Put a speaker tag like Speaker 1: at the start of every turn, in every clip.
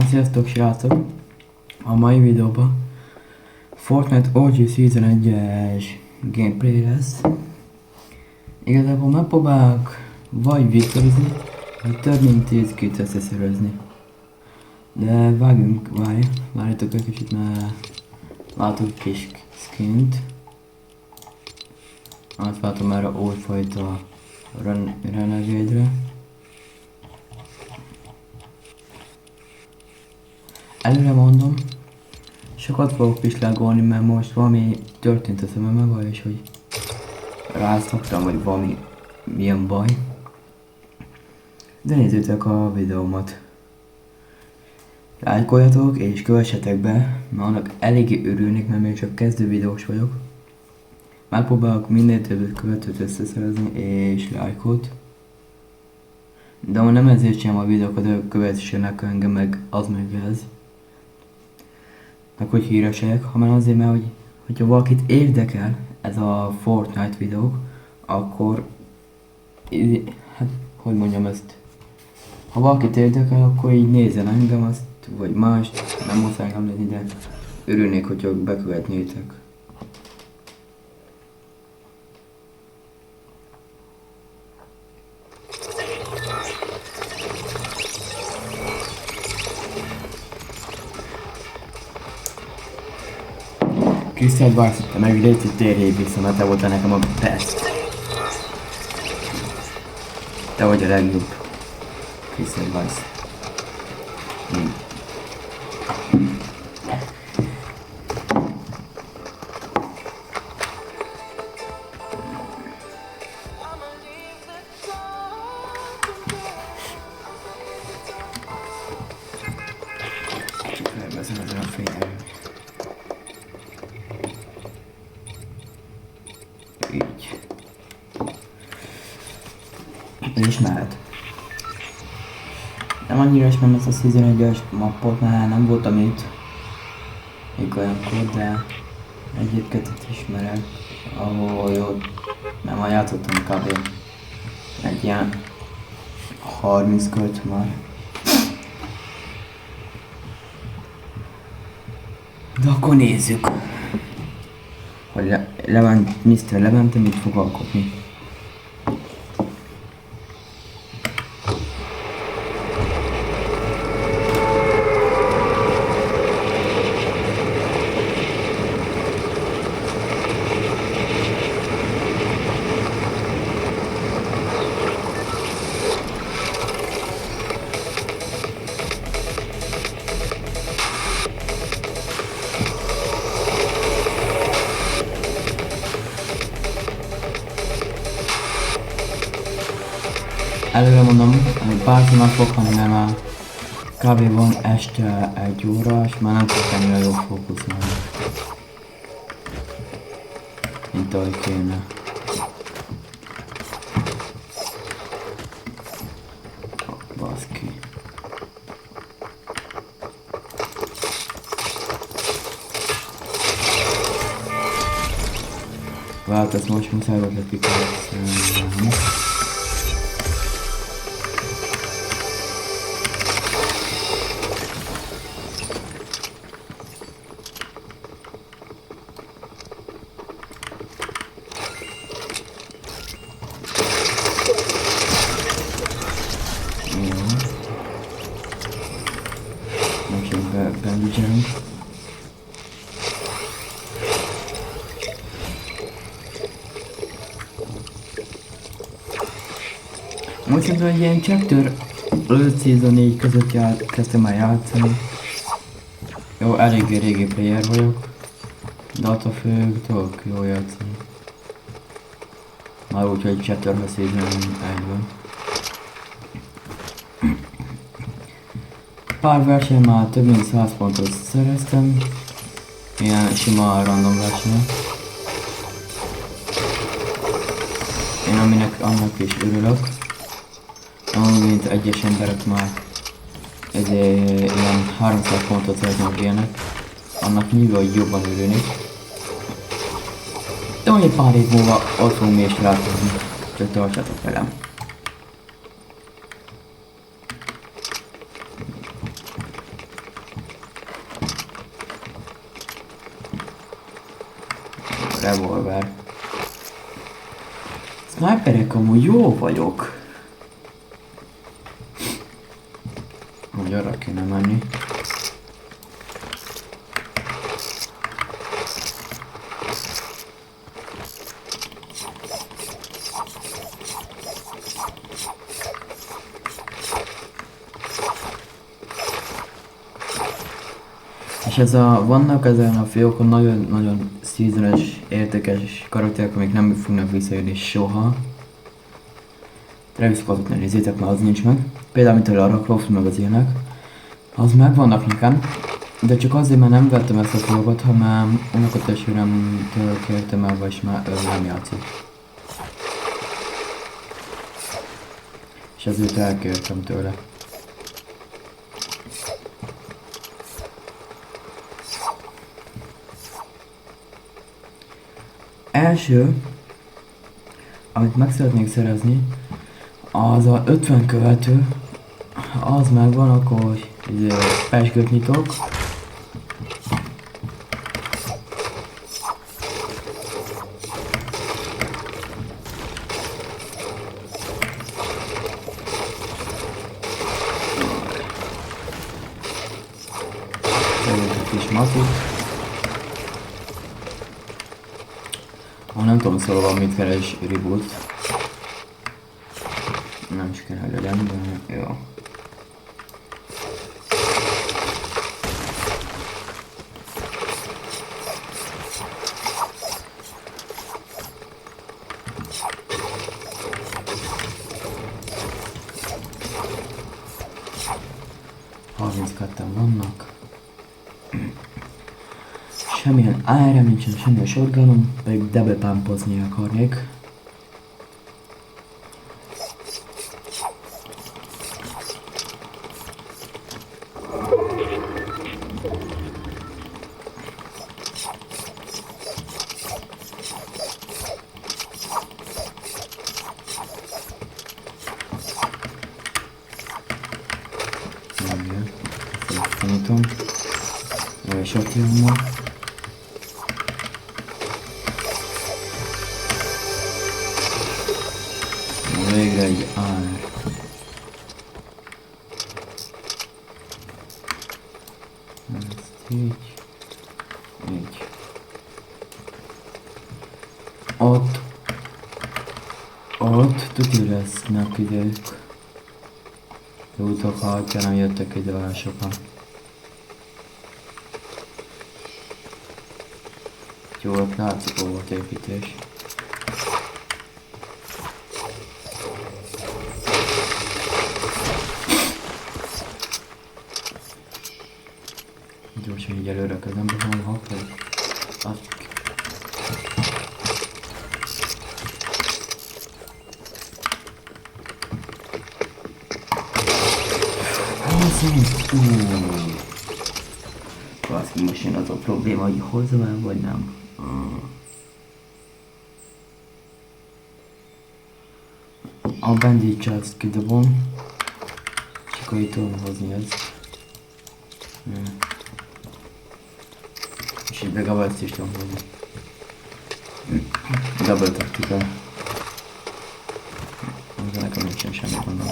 Speaker 1: Sziasztok srácok! A mai videóban Fortnite OG Season 1-es gameplay lesz. Igazából megpróbálok vagy victorizni, vagy több mint 10 kit összeszerezni. De várjatok egy kicsit, mert látok kis skint. Azt látom erre újfajta Renegade-re. Előre mondom, sokat fogok pislágolni, mert most valami történt a szememmel, és hogy ráztaktam, vagy valami milyen baj. De nézzétek a videómat. Lájkoljatok és kövessetek be, mert annak eléggé örülnék, mert még csak kezdő videós vagyok. Megpróbálok minél több követőt összeszerezni és lájkot. De ma nem ezért csinálom a videókat, hogy kövessenek engem, meg az meg ez. Meg hogy híresek, hanem azért, mert hogyha valakit érdekel ez a Fortnite videók, akkor hát hogy mondjam ezt, ha valakit érdekel, akkor így nézzen engem azt, vagy mást, nem muszáj engem nézni, de örülnék, hogyha bekövetnétek. Crystal Bars, te meg légy térjél vissza, mert te voltál nekem a best. Te vagy a legjobb. Crystal Bars. Csak elbeszem ezen a fényen. Így. És mehet. Nem annyira ismerem ezt a Season 1-es mappot, mert nem voltam itt még olyankor, de egyet-kettőt ismerek, ahol jó, nem játszottam kb. Egy ilyen 30 költ már. De akkor nézzük, hogy Mr. Levente mit fog alkotni. Előre mondom, hogy pár nem fog, hanem már kb. Van este 1 óra, és már nem tudok ennyire jól fókuszálni, mint ahogy kéne. Baszki. Vált, ezt most muszáj volt lepikálni. Belgium. Most szerintem egy ilyen Chapter 5 Season 4 között kezdtem el játszani. Jó, eléggé régi player vagyok, de attól függ, tudok jól játszani. Már úgy, hogy Chapter 5 Season 1-ben. Pár verseny már több mint 100 pontot szereztem, ilyen sima random versenyek. Én annak is örülök, mint egyes emberek már ilyen 300 pontot szereznek ilyenek, annak nyilván jobban örülnék. De majd egy pár év múlva ott fogunk mi is találkozni, csak tartsatok velem. revolver. Sniperek amúgy jó vagyok. Úgy arra kéne menni. És vannak ezen a fiókon nagyon szízeles, értékes karakterek, amik nem fognak visszajönni soha. Travis Scottot ne nézzétek, mert az nincs meg. Például mint a Lara Croft, meg az ilyenek. Az megvannak nekem, de csak azért, mert nem vettem ezt a fiókot, hanem unokatestvéremtől kértem el, vagyis már ő nem játszik. És ezért elkértem tőle. Első, amit meg szeretnék szerezni, az a 50 követő, az megvan, akkor peskőt nyitok. Egy kis matit. Nem tudom, szóval van mit keres reboot. Nem is kell, hogy legyen, de jó. Harmincketten vannak. Semmilyen ARM nincsen, semmilyen shotgunom, pedig double pumpozni akarnék. Tanítom. Vagy shotgunmal. Végre egy AR. Ezt így. Így. Ott tuti lesznek idők. Jótok, ha nem jöttek ide olyan sokan. Jó, ott látszik, hol volt építés. Gyorsan így előre közembe van, hoppá. Baszki, most jön az a probléma, hogy hozzam el, vagy nem. A bandage azt kidobom. Csak hogy tudom hozni ezt. És így legalább ezt is tudom hozni. Double taktika. De nekem nincsen semmi gondom.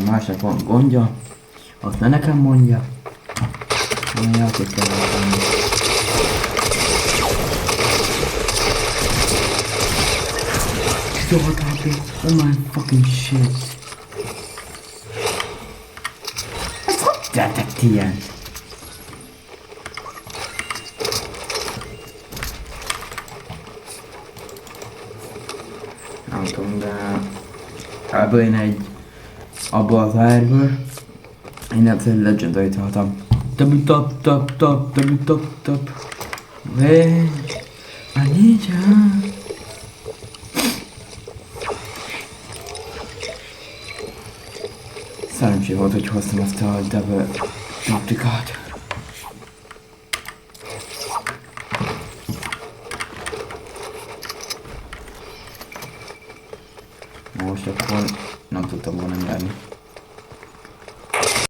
Speaker 1: Másnak van gondja, azt ne nekem mondja. Olyan játék kell venni. Szóval oh my fucking shit. Ezt hogy tettek ilyen? Nem tudom, de ebből én abból az árből én egyszerűen legendary-t hallottam. Tap. Where I need you. Szerencsé volt, hogy hoztam ezt a double taktikát.